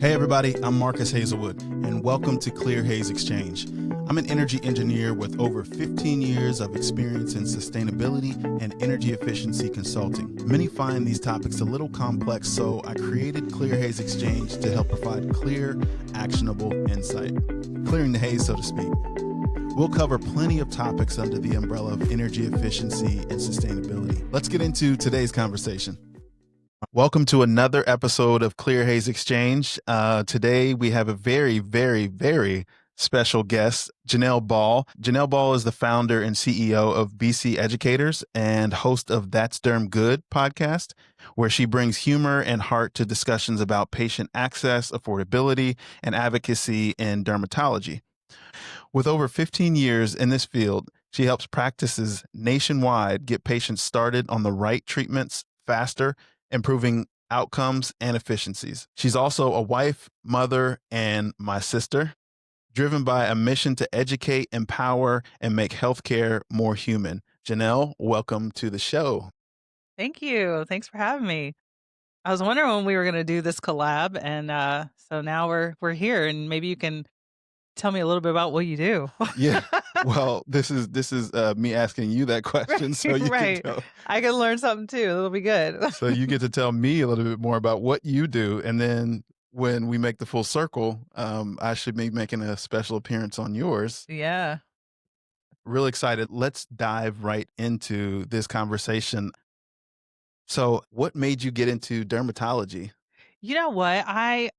Hey everybody, I'm Marcus Hazelwood, and welcome to Clear Haze Exchange. I'm an energy engineer with over 15 years of experience in sustainability and energy efficiency consulting. Many find these topics a little complex, so I created Clear Haze Exchange to help provide clear, actionable insight. Clearing the haze, so to speak. We'll cover plenty of topics under the umbrella of energy efficiency and sustainability. Let's get into today's conversation. Welcome to another episode of Clear Haze Exchange. Today we have a very special guest, Janelle Ball. Janelle Ball is the founder and CEO of BC Educators and host of That's Derm Good podcast, where she brings humor and heart to discussions about patient access, affordability, and advocacy in dermatology. With over 15 years in this field, she helps practices nationwide get patients started on the right treatments faster, improving outcomes and efficiencies. She's also a wife, mother, and my sister, driven by a mission to educate, empower, and make healthcare more human. Janelle, welcome to the show. Thank you. Thanks for having me. I was wondering when we were gonna do this collab, and, so now we're here, and maybe you can tell me a little bit about what you do. Yeah. Well, this is me asking you that question, so you can Right. tell. I can learn something too, it'll be good. So you get to tell me a little bit more about what you do, and then when we make the full circle, I should be making a special appearance on yours. Yeah. Real excited. Let's dive right into this conversation. So, what made you get into dermatology? You know what? I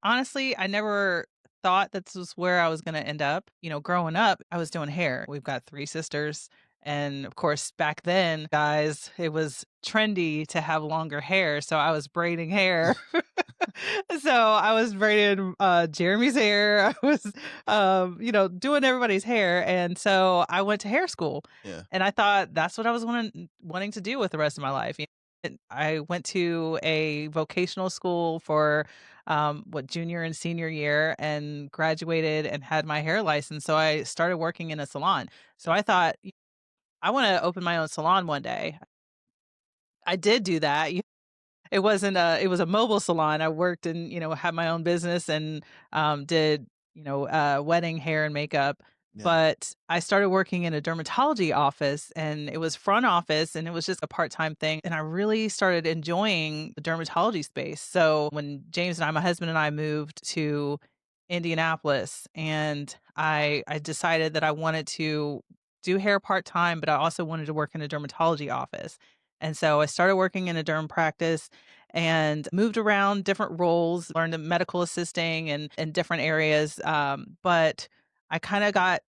never thought this was where I was gonna end up. Growing up, I was doing hair. We've got 3 sisters, and, of course, back then, guys, it was trendy to have longer hair, so I was braiding hair. So, I was braiding, Jeremy's hair. I was, doing everybody's hair, and so I went to hair school, Yeah. and I thought that's what I was wanting to do with the rest of my life. And I went to a vocational school for junior and senior year and graduated and had my hair license. So I started working in a salon. So I thought, I want to open my own salon one day. I did do that. It was a mobile salon. I worked and, had my own business and did, wedding hair and makeup. Yeah. But I started working in a dermatology office and it was front office and it was just a part-time thing. And I really started enjoying the dermatology space. So when James and my husband and I moved to Indianapolis and I decided that I wanted to do hair part-time, but I also wanted to work in a dermatology office. And so I started working in a derm practice and moved around different roles, learned the medical assisting and in different areas. But I kind of got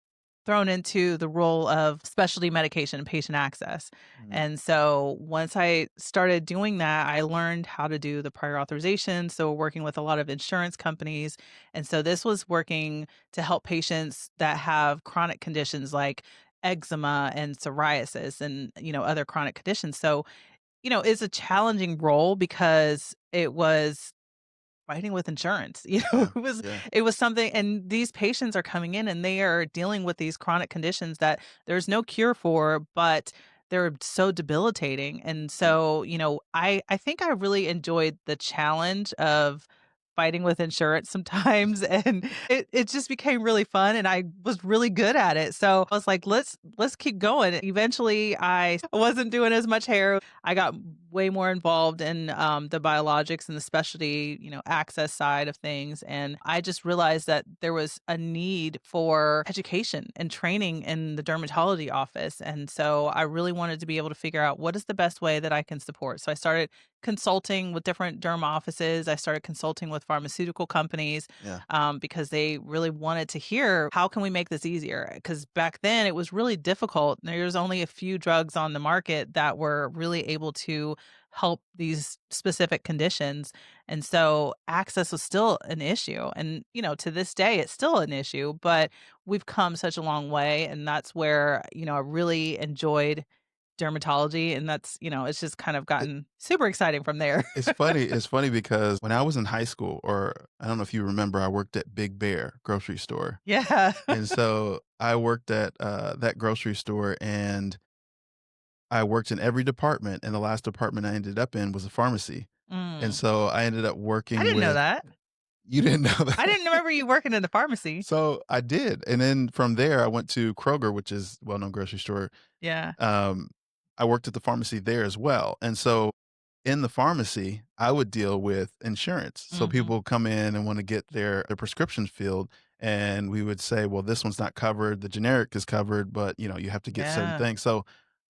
thrown into the role of specialty medication and patient access. Mm. And so once I started doing that, I learned how to do the prior authorization. So working with a lot of insurance companies. And so this was working to help patients that have chronic conditions like eczema and psoriasis and other chronic conditions. So it's a challenging role because it was fighting with insurance. Yeah. It was Yeah. it was something, and these patients are coming in and they are dealing with these chronic conditions that there's no cure for, but they're so debilitating. And Mm. so, I think I really enjoyed the challenge of fighting with insurance sometimes and it just became really fun and I was really good at it. So I was like, let's keep going. Eventually I wasn't doing as much hair. I got way more involved in the biologics and the specialty, access side of things. And I just realized that there was a need for education and training in the dermatology office. And so I really wanted to be able to figure out what is the best way that I can support. So I started consulting with different derm offices. I started consulting with pharmaceutical companies Yeah. because they really wanted to hear how can we make this easier? Because back then it was really difficult. There's only a few drugs on the market that were really able to help these specific conditions. And so access was still an issue. And, to this day, it's still an issue, but we've come such a long way. And that's where, I really enjoyed dermatology. And that's, it's just kind of It, gotten super exciting from there. it's funny. It's funny because when I was in high school, or I don't know if you remember, I worked at Big Bear grocery store. Yeah. And so I worked at that grocery store and I worked in every department. And the last department I ended up in was a pharmacy. And Mm. so I ended up I working didn't know with that. you didn't know I that? didn't remember you working in the pharmacy. So I did, and then from there, I went to Kroger, which is a well-known grocery store. Yeah. Um, I worked at the pharmacy there as well, and so in the pharmacy, I would deal with insurance. So Mhm. people come in and wanna get their prescriptions filled, and we would say, "Well, this one's not covered, the generic is covered, but, you have to get certain Yeah. things." So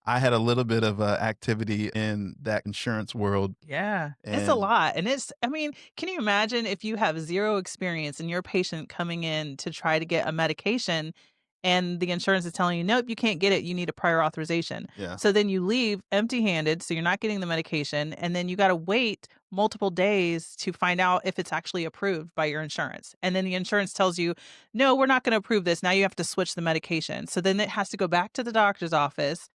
I had a little bit of, activity in that insurance world, Yeah. It's a and lot, and I mean, can you imagine if you have 0 experience and your patient coming in to try to get a medication and the insurance is telling you, "Nope, you can't get it, you need a prior authorization." yeah, So then you leave empty-handed, so you're not getting the medication, and then you gotta wait multiple days to find out if it's actually approved by your insurance. And then the insurance tells you, "No, we're not gonna approve this." Now you have to switch the medication. So then it has to go back to the doctor's office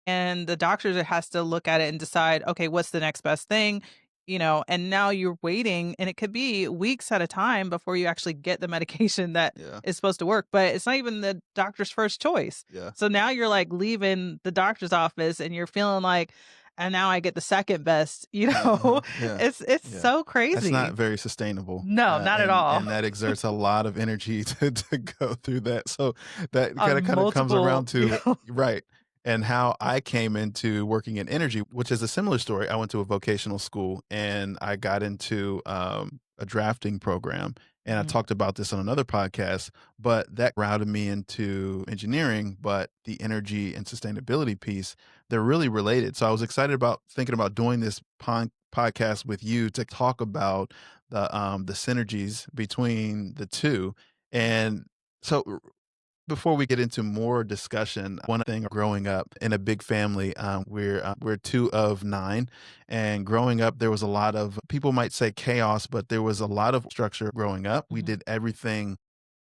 and the doctor has to look at it and decide, okay, what's the next best thing? And now you're waiting, and it could be weeks at a time before you actually get the medication that yeah, is supposed to work, but it's not even the doctor's first choice. yeah. So now you're like leaving the doctor's office and you're feeling like, and now I get the second best, Uh-huh, yeah, it's yeah. so That's crazy. not very sustainable, No, not at all. and that exerts a lot of energy to go through that, so that On kinda comes multiple, around to right, and how I came into working in energy, which is a similar story. I went to a vocational school, and I got into, a drafting program, and I Mhm. talked about this on another podcast, but that routed me into engineering, but the energy and sustainability piece, they're really related, so I was excited about thinking about doing this podcast with you to talk about the synergies between the 2, and so before we get into more discussion, one thing growing up in a big family, we're 2 of 9, and growing up, there was a lot of people might say chaos, but there was a lot of structure growing up. We Mhm. did everything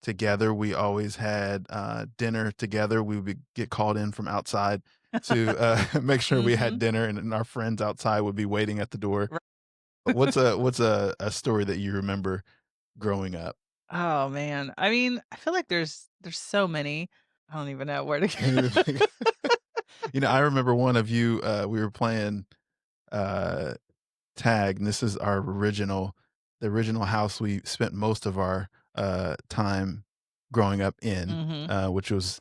together. We always had, dinner together. We would get called in from outside to, make sure we had Mhm. dinner, and our friends outside would be waiting at the door. Right. What's a story that you remember growing up? Oh, man. I mean, I feel like there's so many. I don't even know where to And you're like I remember one of you, we were playing, uh, tag, and this is our original the original house we spent most of our, time growing up in, Mhm. which was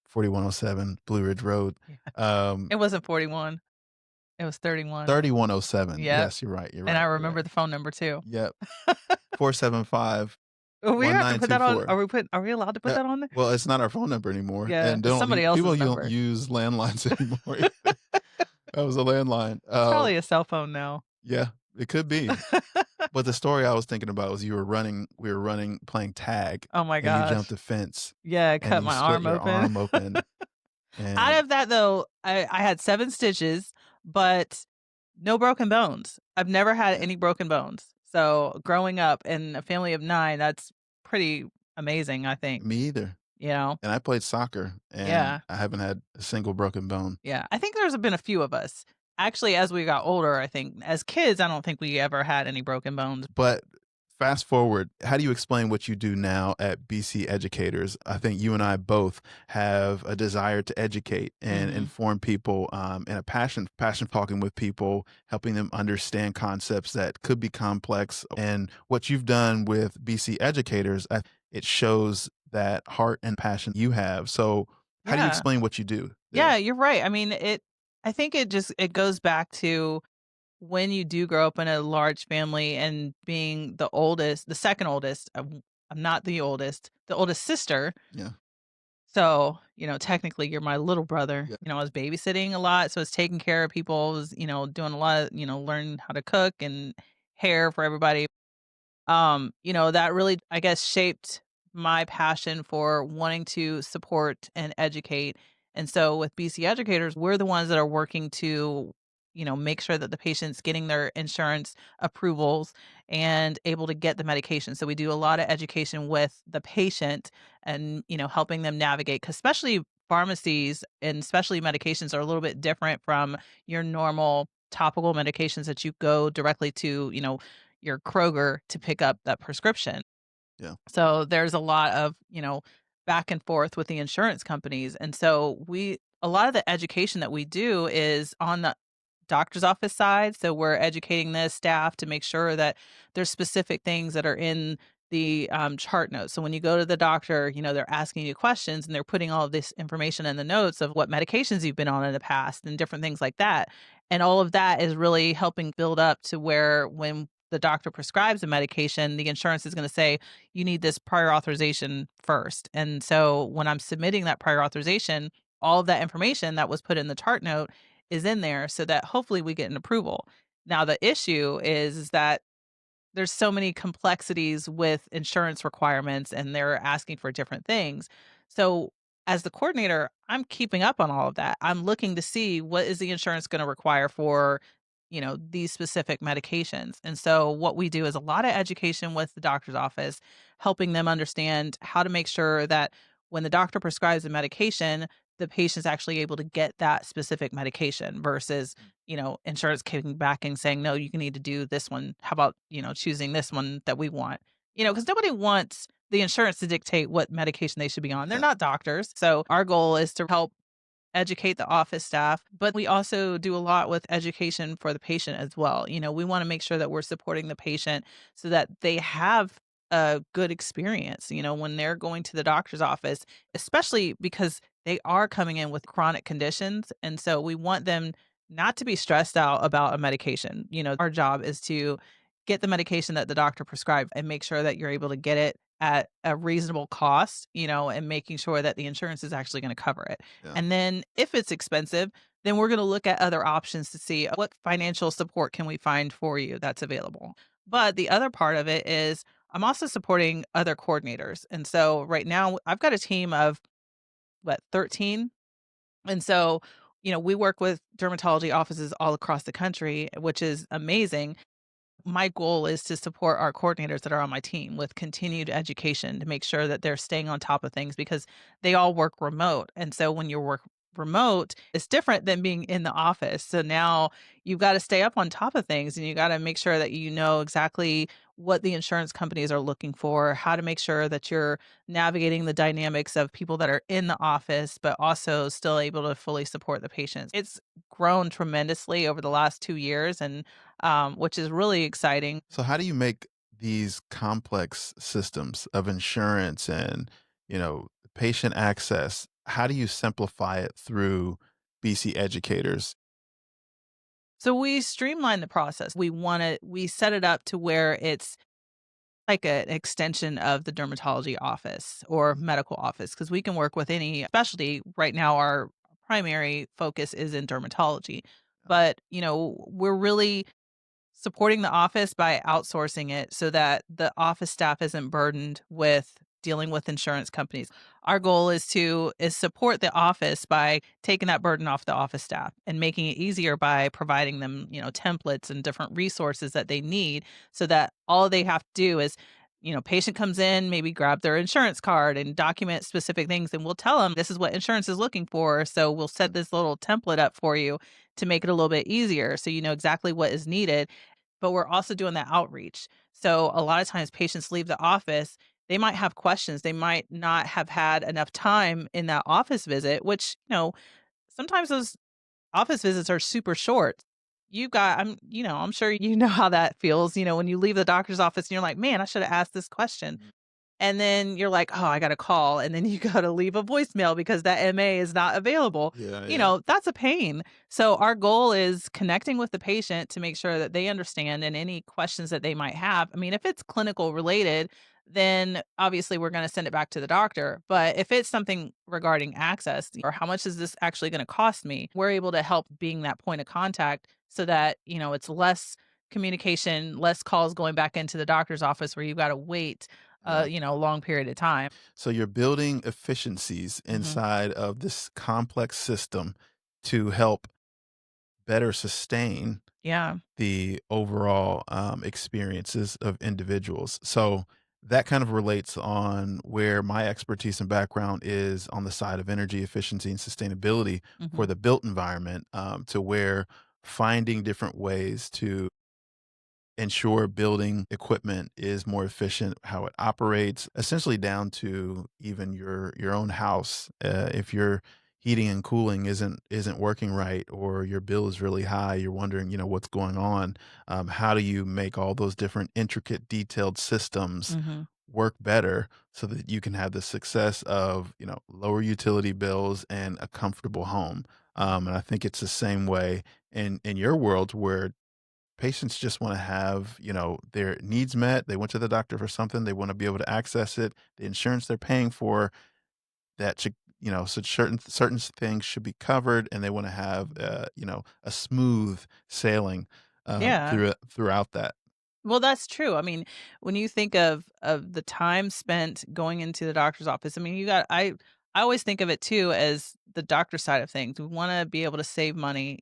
4107 Blue Ridge Road. Yeah. Um, It wasn't 41, it was 31. 3107. Yep, Yes, you're right, you're and I right, you're right. remember the phone number too. Yep, 475 We have to put that on 1924. are we allowed to put that on there? Well, it's not our phone number anymore, Yeah, and they it's don't somebody else's people don't number. use landlines anymore either. That was a landline. It's probably a cell phone now. Yeah, it could be. But the story I was thinking about was we were running playing tag, Oh my and you jumped gosh. a fence, Yeah, and cut you my split arm your open. arm open, Out and of that though, I had 7 stitches, but no broken bones. I've never had yeah, any broken bones. So, growing up in a family of 9, that's pretty amazing, I think, me either. you know? And I played soccer, and Yeah, I haven't had a single broken bone. yeah. I think there's been a few of us. Actually, as we got older, I think as kids, I don't think we ever had any broken bones. But fast forward, how do you explain what you do now at BC Educators? I think you and I both have a desire to educate and Mhm. inform people, and a passion talking with people, helping them understand concepts that could be complex. And what you've done with BC Educators, it shows that heart and passion you have. So, how do you Yeah. explain what you do Yeah, there? you're right. I mean, I think it goes back to when you do grow up in a large family and being the oldest, the second oldest, I'm not the oldest sister. Yeah. So, technically you're my little brother. Yeah. I was babysitting a lot. So I was taking care of people, I was, doing a lot of, learning how to cook and hair for everybody. That really, I guess, shaped my passion for wanting to support and educate. And so with BC Educators, we're the ones that are working to, make sure that the patient's getting their insurance approvals and able to get the medication. So we do a lot of education with the patient and, helping them navigate, 'cause especially pharmacies and especially medications are a little bit different from your normal topical medications that you go directly to, your Kroger to pick up that prescription. Yeah. So there's a lot of, back and forth with the insurance companies. And so a lot of the education that we do is on the doctor's office side. So we're educating the staff to make sure that there's specific things that are in the chart notes. So when you go to the doctor, they're asking you questions and they're putting all of this information in the notes of what medications you've been on in the past and different things like that. And all of that is really helping build up to where when the doctor prescribes a medication, the insurance is going to say, you need this prior authorization first. And so when I'm submitting that prior authorization, all of that information that was put in the chart note is in there so that hopefully we get an approval. Now, the issue is that there's so many complexities with insurance requirements and they're asking for different things. So as the coordinator, I'm keeping up on all of that. I'm looking to see what is the insurance going to require for, these specific medications. And so what we do is a lot of education with the doctor's office, helping them understand how to make sure that when the doctor prescribes a medication, the patient's actually able to get that specific medication versus insurance kicking back and saying, no, you need to do this one. How about, choosing this one that we want? Because nobody wants the insurance to dictate what medication they should be on. They're Yeah. not doctors. So our goal is to help educate the office staff, but we also do a lot with education for the patient as well. We want to make sure that we're supporting the patient so that they have a good experience, when they're going to the doctor's office, especially because they are coming in with chronic conditions. And so we want them not to be stressed out about a medication. Our job is to get the medication that the doctor prescribed and make sure that you're able to get it at a reasonable cost, and making sure that the insurance is actually going to cover it. Yeah. And then if it's expensive, then we're going to look at other options to see what financial support can we find for you that's available. But the other part of it is I'm also supporting other coordinators. And so right now I've got a team of 13. And so, we work with dermatology offices all across the country, which is amazing. My goal is to support our coordinators that are on my team with continued education to make sure that they're staying on top of things because they all work remote. And so when you work remote, it's different than being in the office. So now you've got to stay up on top of things and you got to make sure that you know exactly what the insurance companies are looking for, how to make sure that you're navigating the dynamics of people that are in the office, but also still able to fully support the patients. It's grown tremendously over the last 2 years and which is really exciting. So how do you make these complex systems of insurance and, patient access, how do you simplify it through BC educators? So we streamline the process. We set it up to where it's like an extension of the dermatology office or medical office because we can work with any specialty. Right now, our primary focus is in dermatology, but we're really supporting the office by outsourcing it so that the office staff isn't burdened with dealing with insurance companies. Our goal is support the office by taking that burden off the office staff and making it easier by providing them, templates and different resources that they need so that all they have to do is patient comes in, maybe grab their insurance card and document specific things and we'll tell them this is what insurance is looking for. So we'll set this little template up for you to make it a little bit easier so you know exactly what is needed, but we're also doing that outreach. So a lot of times patients leave the office, they might have questions. They might not have had enough time in that office visit, which, sometimes those office visits are super short. I'm sure you know how that feels, when you leave the doctor's office and you're like, man, I should have asked this question. And then you're like, "Oh, I got to call." And then you gotta leave a voicemail because that MA is not available. Yeah, yeah. That's a pain. So our goal is connecting with the patient to make sure that they understand and any questions that they might have. I mean, if it's clinical related, then obviously we're gonna send it back to the doctor. But if it's something regarding access or how much is this actually gonna cost me, we're able to help being that point of contact so that, it's less communication, less calls going back into the doctor's office where you've got to wait Yeah. a long period of time. So you're building efficiencies Mhm. inside of this complex system to help better sustain Yeah. the overall experiences of individuals. So that kind of relates on where my expertise and background is on the side of energy efficiency and sustainability for Mhm. the built environment, to where finding different ways to ensure building equipment is more efficient, how it operates, essentially down to even your own house. If you're heating and cooling isn't working right, or your bill is really high, you're wondering, what's going on. How do you make all those different intricate, detailed systems Mhm. work better so that you can have the success of, lower utility bills and a comfortable home? And I think it's the same way in your world where patients just want to have, their needs met. They went to the doctor for something. They want to be able to access it. The insurance they're paying for that should, so certain things should be covered, and they want to have, a smooth sailing Yeah. throughout that. Well, that's true. I mean, when you think of the time spent going into the doctor's office, I mean, I always think of it too as the doctor side of things. We want to be able to save money.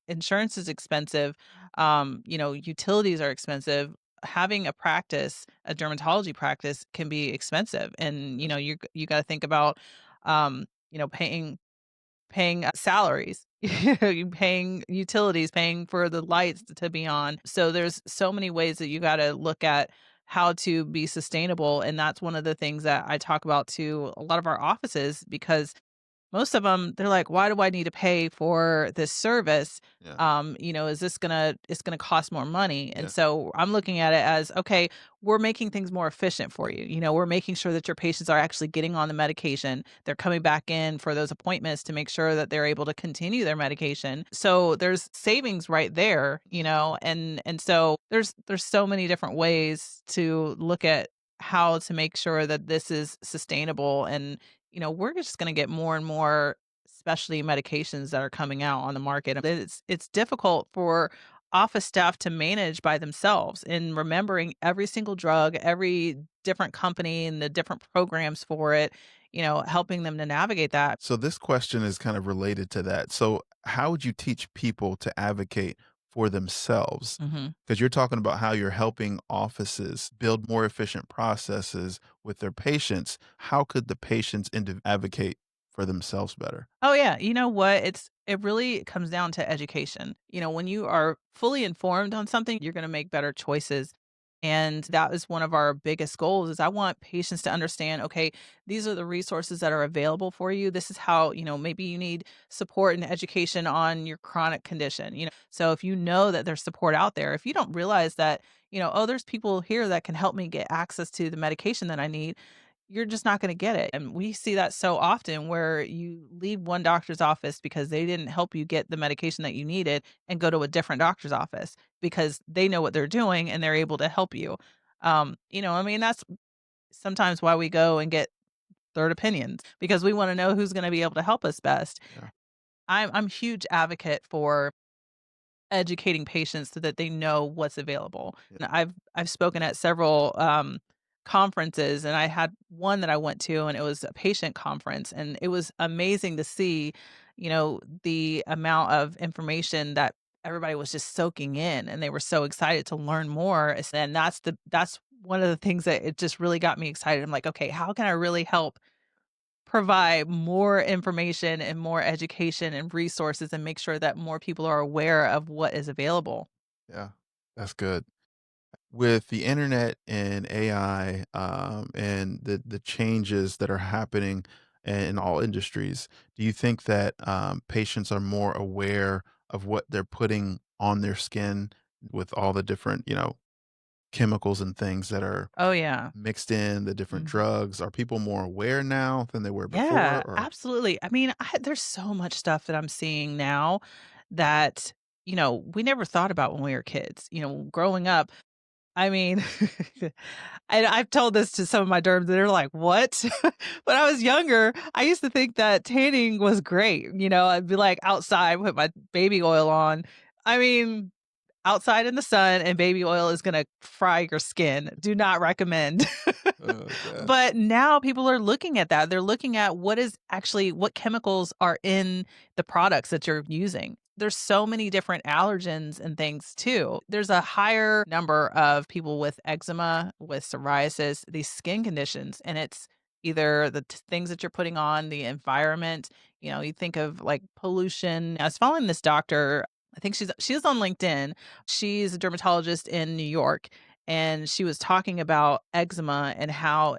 Insurance is expensive. Utilities are expensive. Having a practice, a dermatology practice, can be expensive, and you got to think about, paying salaries, you paying utilities, paying for the lights to be on. So there's so many ways that you gotta look at how to be sustainable, and that's one of the things that I talk about to a lot of our offices because most of them, 'em, they're like, "Why do I need to pay for this service? Yeah, Is this it's gonna cost more money?" And yeah, so I'm looking at it as, "Okay, we're making things more efficient for you." We're making sure that your patients are actually getting on the medication. They're coming back in for those appointments to make sure that they're able to continue their medication. So there's savings right there, and so there's so many different ways to look at how to make sure that this is sustainable and we're just going to get more and more specialty medications that are coming out on the market. It's difficult for office staff to manage by themselves in remembering every single drug, every different company and the different programs for it, helping them to navigate that. so this question is kind of related to that. So how would you teach people to advocate for themselves? Mhm. Because you're talking about how you're helping offices build more efficient processes with their patients. How could the patients advocate for themselves better? Oh yeah, you know what? It really comes down to education. When you are fully informed on something, you're going to make better choices. And that is one of our biggest goals is I want patients to understand, okay, these are the resources that are available for you. This is how, maybe you need support and education on your chronic condition. So if you know that there's support out there, if you don't realize that, oh, there's people here that can help me get access to the medication that I need, you're just not gonna get it, and we see that so often where you leave one doctor's office because they didn't help you get the medication that you needed and go to a different doctor's office because they know what they're doing and they're able to help you. I mean, that's sometimes why we go and get third opinions because we wanna know who's gonna be able to help us best. Yeah, I'm a huge advocate for educating patients so that they know what's available. yeah, And I've spoken at several conferences, and I had one that I went to, and it was a patient conference, and it was amazing to see, the amount of information that everybody was just soaking in, and they were so excited to learn more. And that's one of the things that it just really got me excited. I'm like, okay, how can I really help provide more information and more education and resources and make sure that more people are aware of what is available. yeah. That's good. With the internet and AI, and the changes that are happening in all industries, do you think that patients are more aware of what they're putting on their skin with all the different, chemicals and things that are Oh, yeah. mixed in, the different Mhm. drugs? Are people more aware now than they were before? Yeah, Or absolutely. I mean, there's so much stuff that I'm seeing now that, we never thought about when we were kids. Growing up, I mean, and I've told this to some of my derms, and they're like, "What?" When I was younger, I used to think that tanning was great. I'd be like outside, put my baby oil on. I mean, outside in the sun and baby oil is gonna fry your skin. Do not recommend. oh gosh, But now people are looking at that. They're looking at what chemicals are in the products that you're using. There's so many different allergens and things too. There's a higher number of people with eczema, with psoriasis, these skin conditions, and it's either the things that you're putting on, the environment. You think of like pollution. I was following this doctor. I think she's on LinkedIn. She's a dermatologist in New York, and she was talking about eczema and how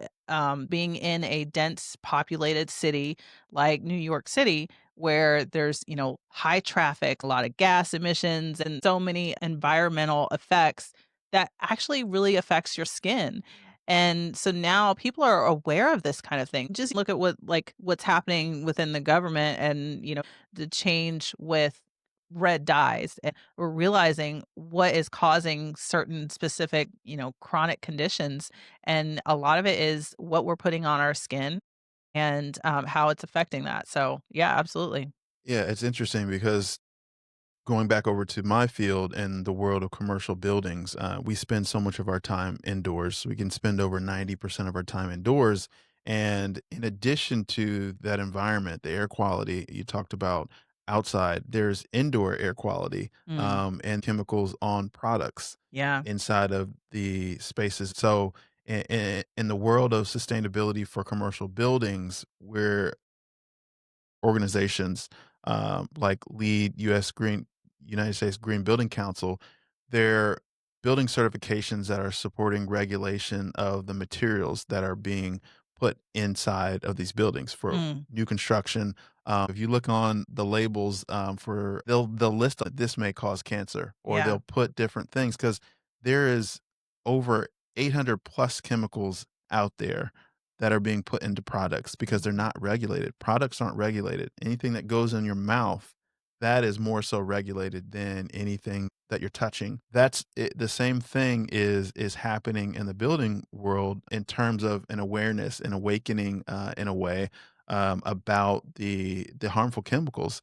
being in a dense populated city like New York City, where there's, high traffic, a lot of gas emissions, and so many environmental effects that actually really affects your skin. And so now people are aware of this kind of thing. Just look at what's happening within the government and, the change with red dyes. And we're realizing what is causing certain specific, chronic conditions. And a lot of it is what we're putting on our skin and how it's affecting that. So, yeah, absolutely. Yeah, it's interesting because going back over to my field and the world of commercial buildings, we spend so much of our time indoors. We can spend over 90% of our time indoors. And in addition to that environment, the air quality you talked about outside, there's indoor air quality Mm, and chemicals on products yeah. inside of the spaces. So, in the world of sustainability for commercial buildings, we're organizations, like LEED, United States Green Building Council, they're building certifications that are supporting regulation of the materials that are being put inside of these buildings for Mm, new construction. If you look on the labels, for they'll list this may cause cancer, or yeah. they'll put different things because there is over 800 plus chemicals out there that are being put into products because they're not regulated. Products aren't regulated. Anything that goes in your mouth, that is more so regulated than anything that you're touching. That's it, the same thing is happening in the building world in terms of an awareness and awakening in a way about the harmful chemicals.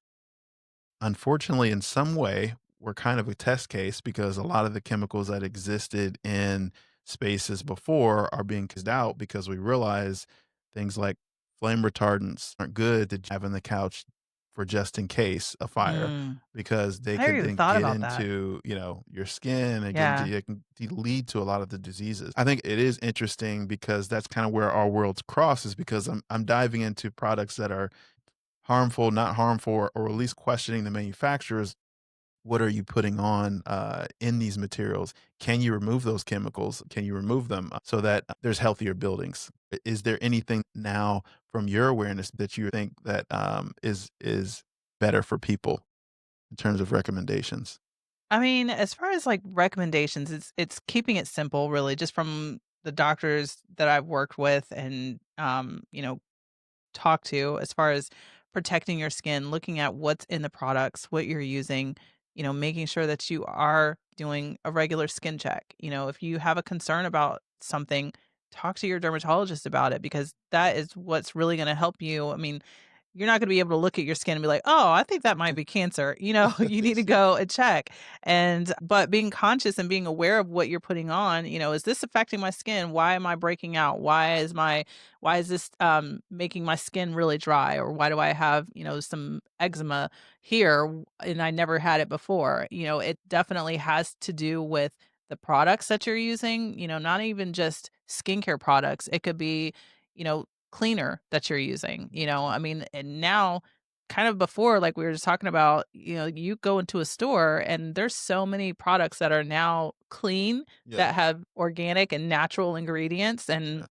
Unfortunately, in some way, we're kind of a test case because a lot of the chemicals that existed in spaces before are being cast out because we realize things like flame retardants aren't good to have in the couch for just in case a fire Mm. because they I never could even then thought get about that. into, your skin and Yeah. it can lead to a lot of the diseases. I think it is interesting because that's kind of where our worlds cross is because I'm diving into products that are harmful, not harmful, or at least questioning the manufacturers. What are you putting on in these materials? Can you remove those chemicals? Can you remove them so that there's healthier buildings? Is there anything now from your awareness that you think that is better for people in terms of recommendations? I mean, as far as like recommendations, it's keeping it simple really just from the doctors that I've worked with and talk to as far as protecting your skin, looking at what's in the products, what you're using, making sure that you are doing a regular skin check. If you have a concern about something, talk to your dermatologist about it because that is what's really going to help you. I mean, you're not gonna be able to look at your skin and be like, "Oh, I think that might be cancer." You need to go and check. But being conscious and being aware of what you're putting on, is this affecting my skin? Why am I breaking out? Why is this making my skin really dry? Or why do I have, some eczema here and I never had it before? It definitely has to do with the products that you're using, not even just skincare products. It could be, cleaner that you're using, I mean, and now kind of before, like we were just talking about, you go into a store and there's so many products that are now clean Yeah. that have organic and natural ingredients and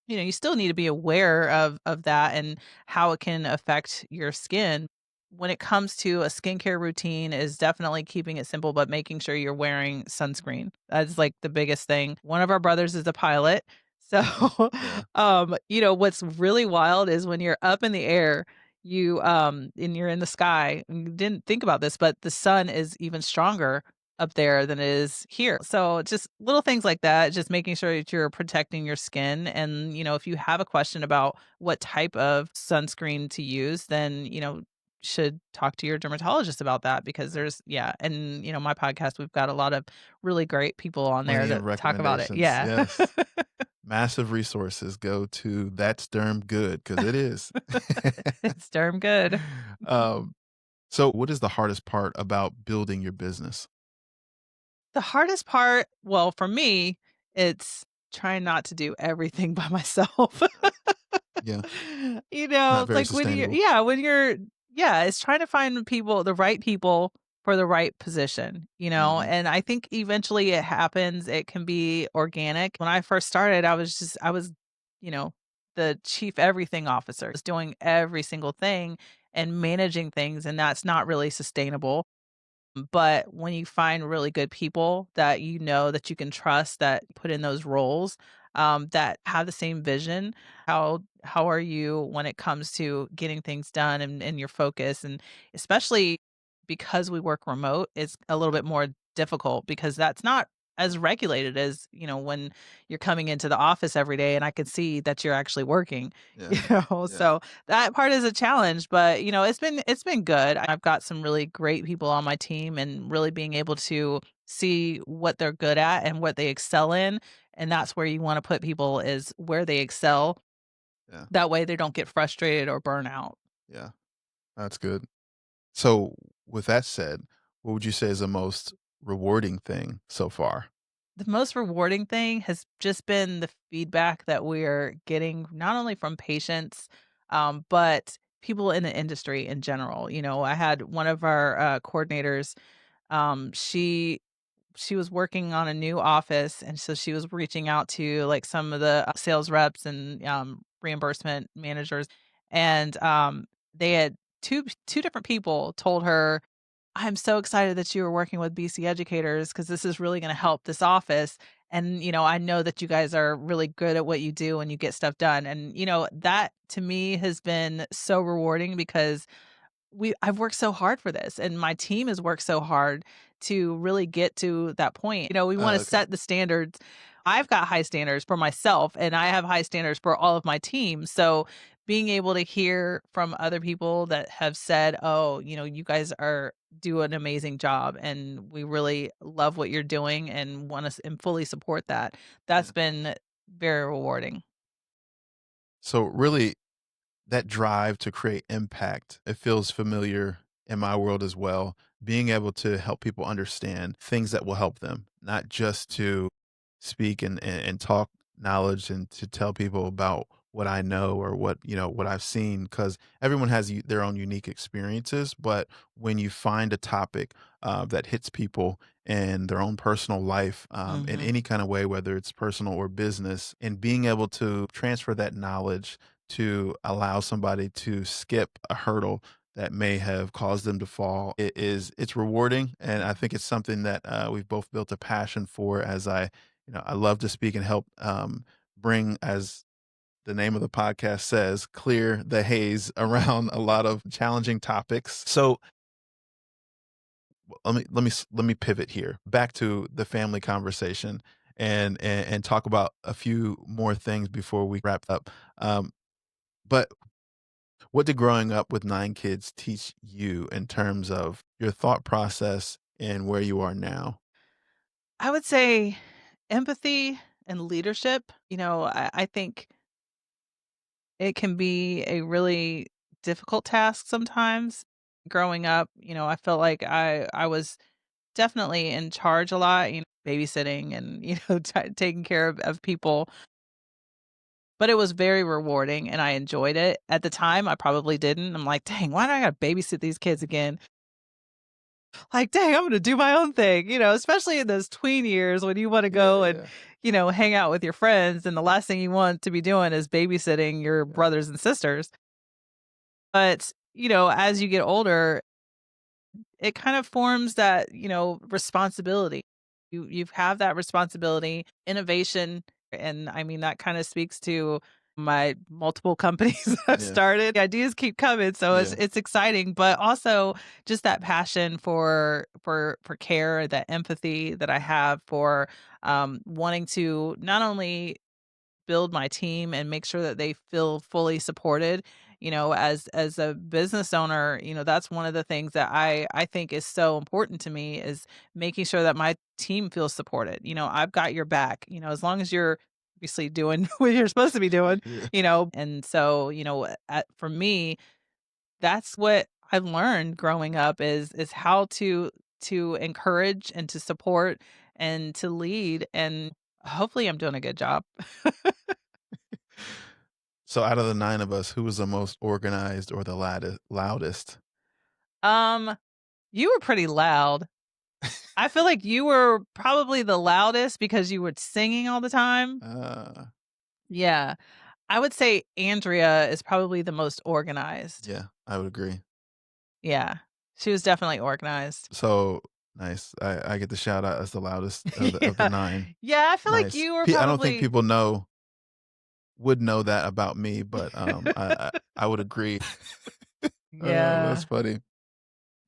Yeah. you still need to be aware of that and how it can affect your skin. When it comes to a skincare routine is definitely keeping it simple, but making sure you're wearing sunscreen. That's like the biggest thing. One of our brothers is a pilot. So, Yeah. what's really wild is when you're up in the air, and you're in the sky, and you didn't think about this, but the sun is even stronger up there than it is here. So just little things like that, just making sure that you're protecting your skin. And, if you have a question about what type of sunscreen to use, then, should talk to your dermatologist about that because Yeah. yeah. And, my podcast, we've got a lot of really great people on there Plenty that of talk about it. recommendations. Yeah. Yes. Massive resources go to That's Derm Good because it is. It's darn good. um, so what is the hardest part about building your business? The hardest part, well, for me, it's trying not to do everything by myself. Yeah, not It's very like sustainable. it's trying to find the right people for the right position, Mhm. and I think eventually it happens. It can be organic. When I first started, I was, you know, the chief everything officer, I was doing every single thing. and managing things, and that's not really sustainable. But when you find really good people that you know that you can trust that put in those roles, that have the same vision, how are you when it comes to getting things done and your focus? And especially because we work remote, it's a little bit more difficult because that's not as regulated as, when you're coming into the office every day and I can see that you're actually working, Yeah. you know. Yeah. So that part is a challenge, but it's been good. I've got some really great people on my team and really being able to see what they're good at and what they excel in. And that's where you want to put people is where they excel. Yeah. That way they don't get frustrated or burn out. Yeah. That's good. So, with that said, what would you say is the most rewarding thing so far? The most rewarding thing has just been the feedback that we're getting not only from patients, but people in the industry in general. I had one of our coordinators. She was working on a new office, and so she was reaching out to, like, some of the sales reps and, reimbursement managers, and, they had two different people told her, "I'm so excited that you were working with BC educators because this is really gonna help this office, and, I know that you guys are really good at what you do and you get stuff done," and, that to me has been so rewarding because I've worked so hard for this, and my team has worked so hard to really get to that point. We wanna Okay. set the standards. I've got high standards for myself, and I have high standards for all of my team, so being able to hear from other people that have said, "Oh, you guys are do an amazing job, and we really love what you're doing and want to and fully support that." That's Yeah. been very rewarding. So, really, that drive to create impact, it feels familiar in my world as well. Being able to help people understand things that will help them, not just to speak and talk knowledge and to tell people about what I know or what I've seen, because everyone has their own unique experiences. But when you find a topic that hits people in their own personal life, in Mhm. any kind of way, whether it's personal or business, and being able to transfer that knowledge to allow somebody to skip a hurdle that may have caused them to fall, it's rewarding, and I think it's something that we've both built a passion for. As I love to speak and help bring, as the name of the podcast says, clear the haze around a lot of challenging topics. So let me pivot here back to the family conversation and talk about a few more things before we wrap up. But what did growing up with 9 kids teach you in terms of your thought process and where you are now? I would say empathy and leadership. I think it can be a really difficult task sometimes. Growing up, I felt like I was definitely in charge a lot, babysitting and, taking care of people. But it was very rewarding and I enjoyed it. At the time, I probably didn't. I'm like, dang, why do I got to babysit these kids again? Like, dang, I'm gonna do my own thing, especially in those tween years when you wanna Yeah, go and, yeah, hang out with your friends, and the last thing you want to be doing is babysitting your yeah, brothers and sisters. But, as you get older, it kind of forms that, responsibility. You have that responsibility, innovation, and I mean that kind of speaks to my multiple companies I've yeah, started. The ideas keep coming, so it's yeah, it's exciting, but also just that passion for care, that empathy that I have for wanting to not only build my team and make sure that they feel fully supported. As a business owner, that's one of the things that I think is so important to me is making sure that my team feels supported. I've got your back, as long as you're obviously doing what you're supposed to be doing, yeah. and so, for me, that's what I've learned growing up is how to encourage and to support and to lead, and hopefully I'm doing a good job. So out of the 9 of us, who was the most organized or the loudest? Um, you were pretty loud. I feel like you were probably the loudest because you were singing all the time. Uh, Yeah. I would say Andrea is probably the most organized. yeah, I would agree. Yeah. She was definitely organized. So nice. I get the shout out as the loudest of the Yeah. 9. Yeah, I feel like Nice. you were I don't think probably people would know that about me, but, I would agree. That's Yeah. funny.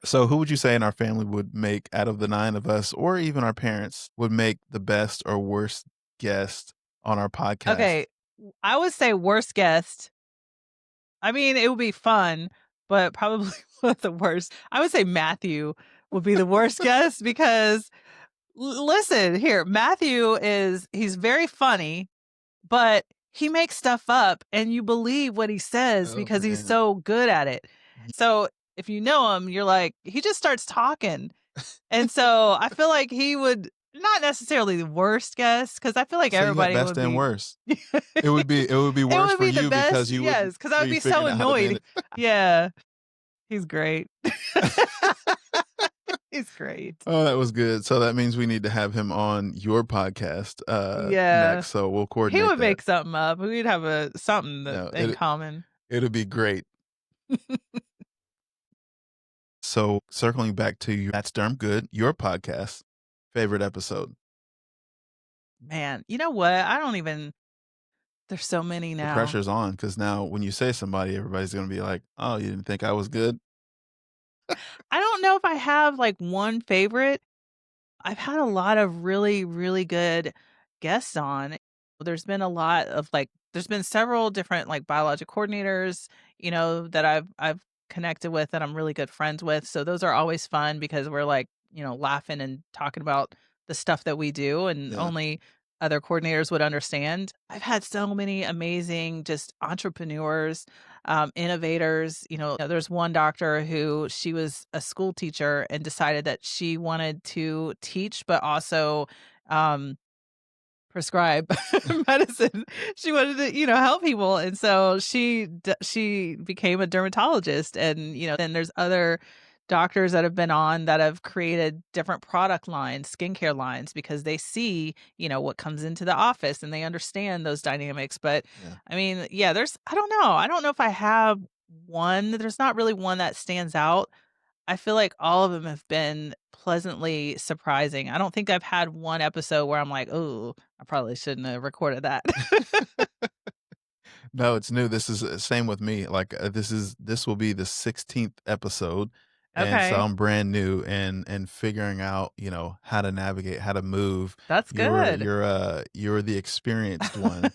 So who would you say in our family would make out of the 9 of us, or even our parents, would make the best or worst guest on our podcast? Okay, I would say worst guest. I mean, it would be fun, but probably one of the worst. I would say Matthew would be the worst guest because listen, here, Matthew he's very funny, but he makes stuff up and you believe what he says Oh, because he's man. so good at it. So if you know him, you're like, he just starts talking. And so I feel like he would not necessarily the worst guest because I feel like So you got everybody best would and be. worst. It would be It worse would for be the you best, because you yes, because I would be be so figuring out how to annoyed. manage. Yeah, he's great. He's great. Oh, that was good. So that means we need to have him on your podcast, Yeah, next, so we'll he coordinate would that. make something up. We'd have a something that No, in common. it'll be great. So circling back to you, That's Derm Good, your podcast, favorite episode? Man, you know what? I don't even there's so many The now. pressure's on because now when you say somebody, everybody's gonna be like, "Oh, you didn't think I was good?" I don't know if I have, like, one favorite. I've had a lot of really, really good guests on. There's been a lot of there's been several different biologic coordinators, that I've connected with that I'm really good friends with. So those are always fun because we're laughing and talking about the stuff that we do and Yeah, only other coordinators would understand. I've had so many amazing just entrepreneurs, innovators. There's one doctor who she was a school teacher and decided that she wanted to teach, but also um, prescribe medicine. She wanted to, help people, and so she became a dermatologist. And then there's other doctors that have been on that have created different product lines, skincare lines, because they see what comes into the office and they understand those dynamics. But yeah. I mean, yeah, I don't know if I have one. There's not really one that stands out. I feel like all of them have been pleasantly surprising. I don't think I've had one episode where I'm like, "Oh, I probably shouldn't have recorded that." No, it's new. This is same with me. Like, this will be the 16th episode, and so Okay, I'm brand new and figuring out, how to navigate, how to move. that's good. You're the experienced one,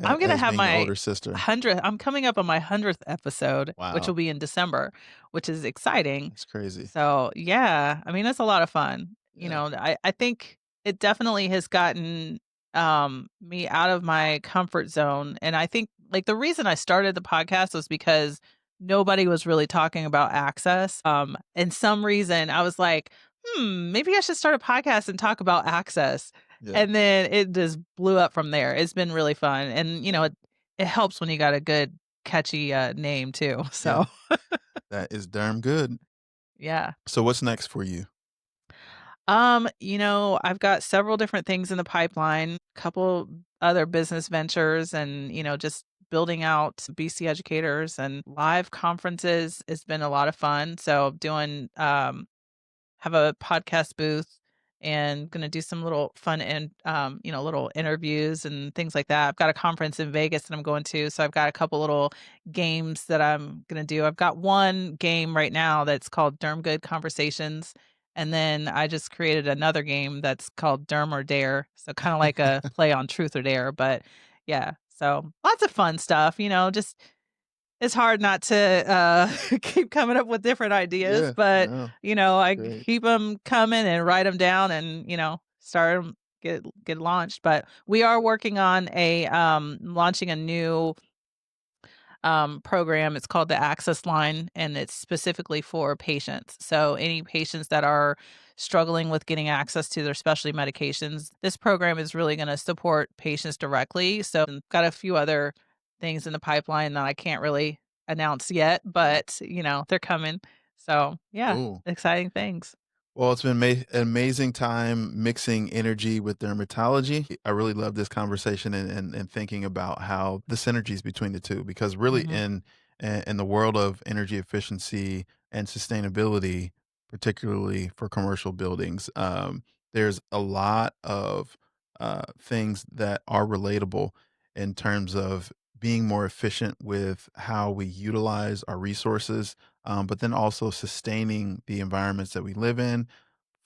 I'm gonna as have being the my older sister. 100th I'm coming up on my 100th episode, which will Wow, be in December, which is exciting. that's crazy. So, yeah, I mean, it's a lot of fun. Yeah, I think it definitely has gotten, me out of my comfort zone, and I think, the reason I started the podcast was because nobody was really talking about access, and some reason I was like, maybe I should start a podcast and talk about access." yeah, And then it just blew up from there. It's been really fun, and, it helps when you got a good catchy, name too, yeah. so, That is darn good. yeah. So what's next for you? I've got several different things in the pipeline, couple other business ventures and, just building out BC educators and live conferences has been a lot of fun. So doing have a podcast booth and gonna do some little fun and little interviews and things like that. I've got a conference in Vegas that I'm going to, so I've got a couple little games that I'm gonna do. I've got one game right now that's called Derm Good Conversations, and then I just created another game that's called Derm or Dare. So kind of like a play on Truth or Dare, but yeah. So lots of fun stuff, just it's hard not to, keep coming up with different ideas, Yeah, but, no, I great. keep them coming and write them down and, start 'em get launched, but we are working on launching a new, program. It's called the Access Line, and it's specifically for patients. So any patients that are struggling with getting access to their specialty medications, this program is really gonna support patients directly. So got a few other things in the pipeline that I can't really announce yet, but, they're coming. So, yeah, Cool. exciting things. Well, it's been an amazing time mixing energy with dermatology. I really love this conversation and thinking about how the synergies between the two, because really Mhm. in in the world of energy efficiency and sustainability, particularly for commercial buildings. There's a lot of things that are relatable in terms of being more efficient with how we utilize our resources, but then also sustaining the environments that we live in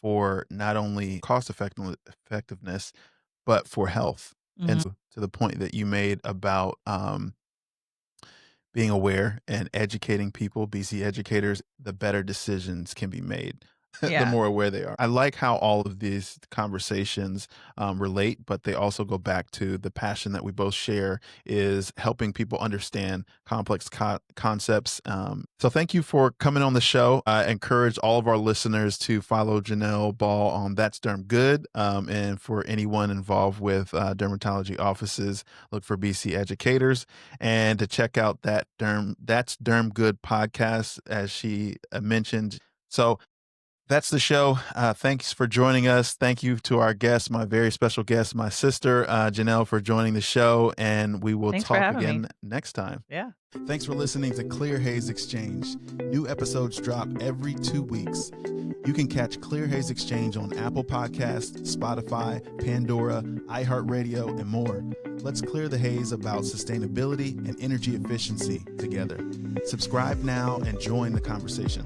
for not only effectiveness, but for health. And Mhm. to the point that you made about being aware and educating people, BC educators, the better decisions can be made. The Yeah. more aware they are. I like how all of these conversations relate, but they also go back to the passion that we both share is helping people understand complex concepts. So thank you for coming on the show. I encourage all of our listeners to follow Janelle Ball on That's Derm Good. And for anyone involved with dermatology offices, look for BC educators and to check out That's Derm Good podcast, as she mentioned. So that's the show. Thanks for joining us. Thank you to our guest, my very special guest, my sister, Janelle, for joining the show. And we will Thanks for talk having me. again next time. Yeah. Thanks for listening to Clear Haze Exchange. New episodes drop every 2 weeks. You can catch Clear Haze Exchange on Apple Podcasts, Spotify, Pandora, iHeartRadio, and more. Let's clear the haze about sustainability and energy efficiency together. Subscribe now and join the conversation.